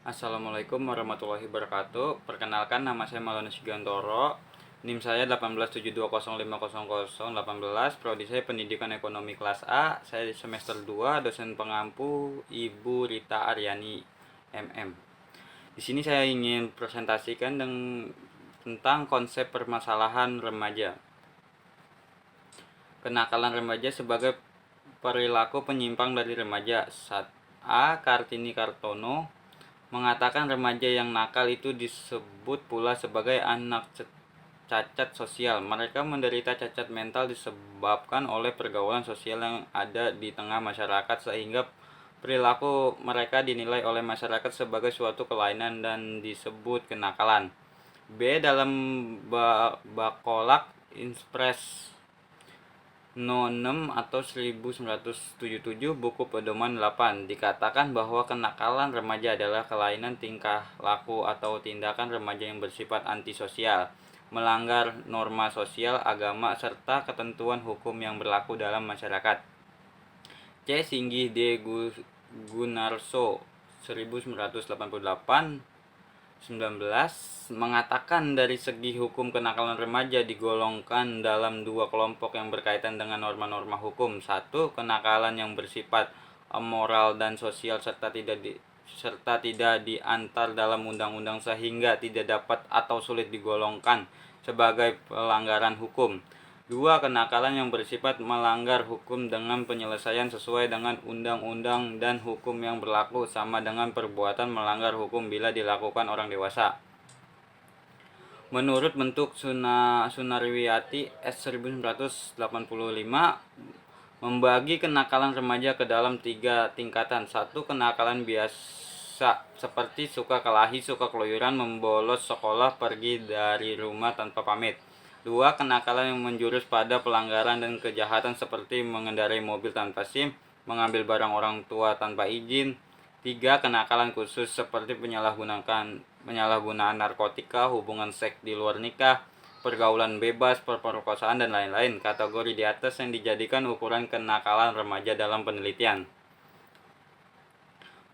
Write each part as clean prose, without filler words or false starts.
Assalamualaikum warahmatullahi wabarakatuh. Perkenalkan, nama saya Malonus Gantoro. NIM saya 18720500018. Prodi saya Pendidikan Ekonomi kelas A. Saya di semester 2, dosen pengampu Ibu Rita Aryani MM. Di sini saya ingin presentasikan tentang konsep permasalahan remaja. Kenakalan remaja sebagai perilaku penyimpang dari remaja. A. Kartini Kartono mengatakan remaja yang nakal itu disebut pula sebagai anak cacat sosial. Mereka menderita cacat mental disebabkan oleh pergaulan sosial yang ada di tengah masyarakat, sehingga perilaku mereka dinilai oleh masyarakat sebagai suatu kelainan dan disebut kenakalan. B. Dalam Bakolak Inspres No. 6 atau 1977 buku pedoman 8 dikatakan bahwa kenakalan remaja adalah kelainan tingkah laku atau tindakan remaja yang bersifat antisosial, melanggar norma sosial, agama, serta ketentuan hukum yang berlaku dalam masyarakat. C. Singgih D. Gunarso 1988 mengatakan dari segi hukum kenakalan remaja digolongkan dalam dua kelompok yang berkaitan dengan norma-norma hukum. 1. Kenakalan yang bersifat amoral dan sosial serta tidak diantar dalam undang-undang sehingga tidak dapat atau sulit digolongkan sebagai pelanggaran hukum. 2. Kenakalan yang bersifat melanggar hukum dengan penyelesaian sesuai dengan undang-undang dan hukum yang berlaku, sama dengan perbuatan melanggar hukum bila dilakukan orang dewasa. Menurut bentuk Sunarwiati S. 1985 membagi kenakalan remaja ke dalam 3 tingkatan. 1. Kenakalan biasa seperti suka kelahi, suka keluyuran, membolos sekolah, pergi dari rumah tanpa pamit. 2. Kenakalan yang menjurus pada pelanggaran dan kejahatan seperti mengendarai mobil tanpa SIM, mengambil barang orang tua tanpa izin. 3. Kenakalan khusus seperti penyalahgunaan narkotika, hubungan seks di luar nikah, pergaulan bebas, perkosaan, dan lain-lain. Kategori di atas yang dijadikan ukuran kenakalan remaja dalam penelitian.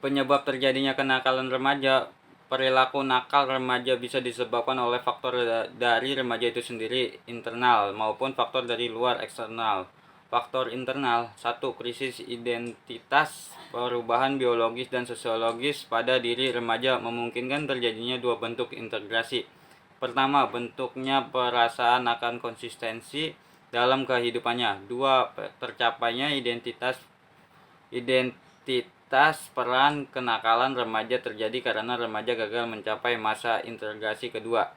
Penyebab terjadinya kenakalan remaja. Perilaku nakal remaja bisa disebabkan oleh faktor dari remaja itu sendiri, internal, maupun faktor dari luar, eksternal. Faktor internal. 1. Krisis identitas. Perubahan biologis dan sosiologis pada diri remaja memungkinkan terjadinya 2 bentuk integrasi. Pertama, bentuknya perasaan akan konsistensi dalam kehidupannya. 2. Tercapainya identitas peran kenakalan remaja terjadi karena remaja gagal mencapai masa integrasi kedua.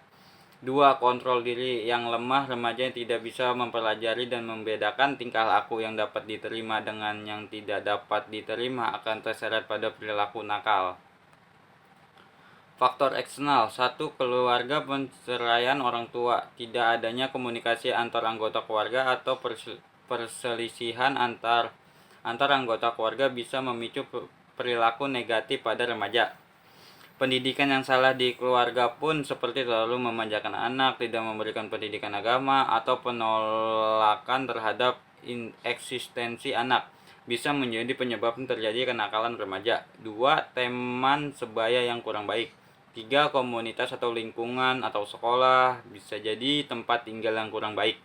2. Kontrol diri yang lemah. Remaja yang tidak bisa mempelajari dan membedakan tingkah laku yang dapat diterima dengan yang tidak dapat diterima akan terseret pada perilaku nakal. Faktor eksternal. 1. Keluarga, perceraian orang tua. Tidak adanya komunikasi antar anggota keluarga atau perselisihan antar anggota keluarga bisa memicu perilaku negatif pada remaja. Pendidikan yang salah di keluarga pun, seperti terlalu memanjakan anak, tidak memberikan pendidikan agama, atau penolakan terhadap eksistensi anak, bisa menjadi penyebab terjadi kenakalan remaja. 2. Teman sebaya yang kurang baik. 3. Komunitas atau lingkungan atau sekolah bisa jadi tempat tinggal yang kurang baik.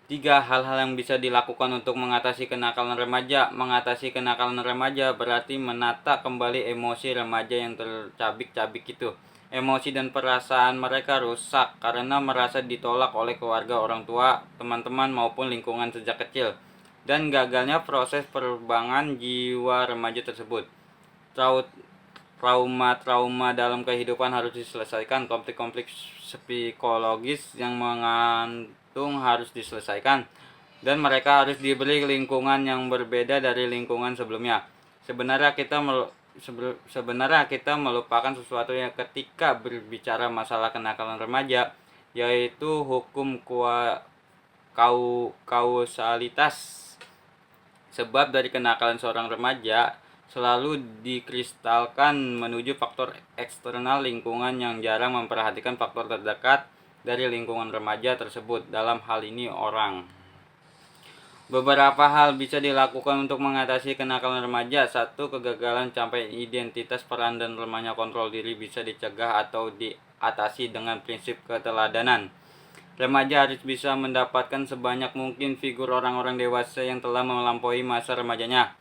3. Hal-hal yang bisa dilakukan untuk mengatasi kenakalan remaja. Mengatasi kenakalan remaja berarti menata kembali emosi remaja yang tercabik-cabik itu. Emosi dan perasaan mereka rusak karena merasa ditolak oleh keluarga, orang tua, teman-teman, maupun lingkungan sejak kecil, dan gagalnya proses perubahan jiwa remaja tersebut. Trauma-trauma dalam kehidupan harus diselesaikan. Konflik-konflik psikologis yang mengandung harus diselesaikan, dan mereka harus diberi lingkungan yang berbeda dari lingkungan sebelumnya. Sebenarnya kita melupakan sesuatu yang ketika berbicara masalah kenakalan remaja, yaitu hukum kausalitas. Sebab dari kenakalan seorang remaja selalu dikristalkan menuju faktor eksternal lingkungan yang jarang memperhatikan faktor terdekat dari lingkungan remaja tersebut, dalam hal ini orang. Beberapa hal bisa dilakukan untuk mengatasi kenakalan remaja. 1. Kegagalan capai identitas peran dan lemahnya kontrol diri bisa dicegah atau diatasi dengan prinsip keteladanan. Remaja harus bisa mendapatkan sebanyak mungkin figur orang-orang dewasa yang telah melampaui masa remajanya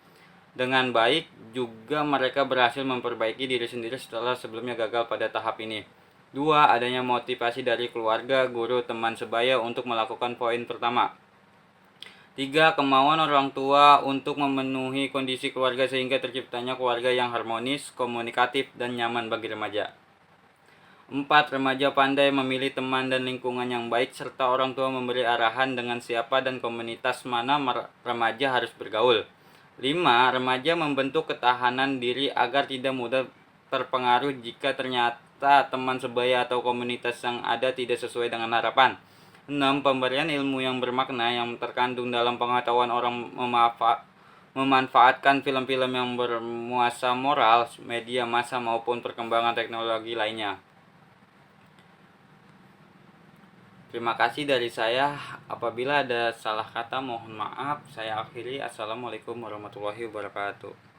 dengan baik. Juga mereka berhasil memperbaiki diri sendiri setelah sebelumnya gagal pada tahap ini. 2. Adanya motivasi dari keluarga, guru, teman sebaya untuk melakukan poin pertama. 3. Kemauan orang tua untuk memenuhi kondisi keluarga sehingga terciptanya keluarga yang harmonis, komunikatif, dan nyaman bagi remaja. 4. Remaja pandai memilih teman dan lingkungan yang baik serta orang tua memberi arahan dengan siapa dan komunitas mana remaja harus bergaul. 5. Remaja membentuk ketahanan diri agar tidak mudah terpengaruh jika ternyata teman sebaya atau komunitas yang ada tidak sesuai dengan harapan. 6. Pemberian ilmu yang bermakna yang terkandung dalam pengetahuan orang memanfaatkan film-film yang bermuasa moral, media massa maupun perkembangan teknologi lainnya. Terima kasih dari saya. Apabila ada salah kata mohon maaf. Saya akhiri. Assalamualaikum warahmatullahi wabarakatuh.